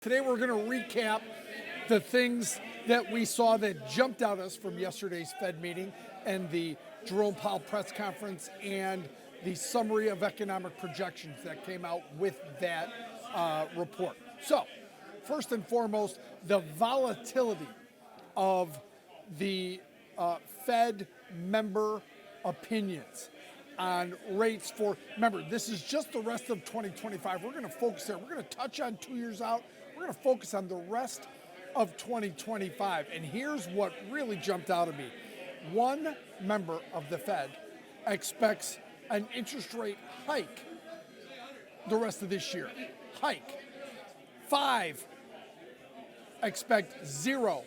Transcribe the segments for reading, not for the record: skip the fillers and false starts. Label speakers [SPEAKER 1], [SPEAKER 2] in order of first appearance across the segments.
[SPEAKER 1] Today we're going to recap the things that we saw that jumped out at us from yesterday's Fed meeting and the Jerome Powell press conference and the summary of economic projections that came out with that report. So, first and foremost, the volatility of the Fed member opinions on rates for, remember, this is just the rest of 2025. We're going to focus there. We're going to touch on 2 years out. We're going to focus on the rest of 2025. And here's what really jumped out at me. One member of the Fed expects an interest rate hike the rest of this year. Hike. 5 expect 0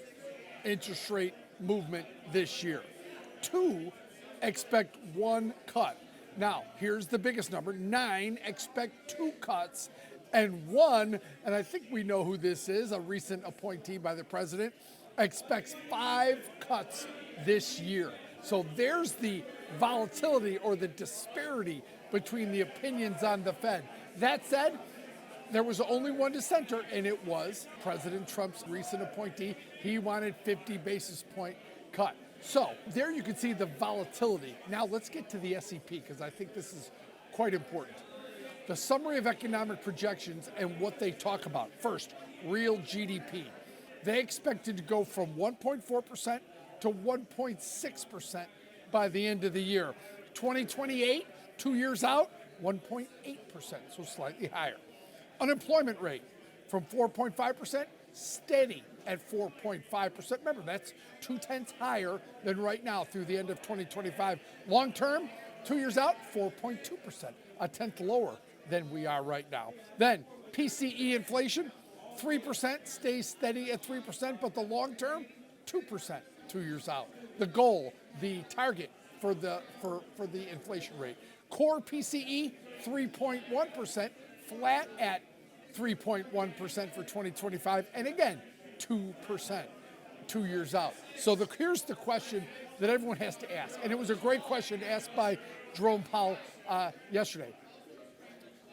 [SPEAKER 1] interest rate movement this year. 2 expect 1 cut. Now, here's the biggest number. 9 expect 2 cuts, and 1, and I think we know who this is, a recent appointee by the president, expects 5 cuts this year. So there's the volatility or the disparity between the opinions on the Fed. That said, there was only one dissenter, and it was President Trump's recent appointee. He wanted 50 basis point cut. So there you can see the volatility. Now let's get to the SEP because I think this is quite important. The summary of economic projections and what they talk about. First, real GDP. They expected to go from 1.4% to 1.6% by the end of the year. 2028, 2 years out, 1.8%, so slightly higher. Unemployment rate from 4.5%, steady at 4.5%. Remember, that's 0.2 higher than right now through the end of 2025. Long term, 2 years out, 4.2%, a tenth lower than we are right now. Then PCE inflation, 3%, stays steady at 3%, but the long term, 2%, 2 years out. The goal, the target for the inflation rate. Core PCE, 3.1%, flat at 3.1% for 2025, and again, 2%, 2 years out. So here's the question that everyone has to ask, and it was a great question asked by Jerome Powell yesterday.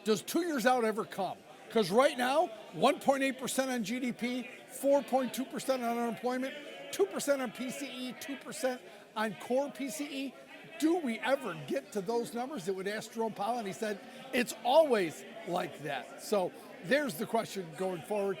[SPEAKER 1] Does 2 years out ever come? Because right now, 1.8% on GDP, 4.2% on unemployment, 2% on PCE, 2% on core PCE. Do we ever get to those numbers? It would ask Jerome Powell, and he said, it's always like that. So there's the question going forward.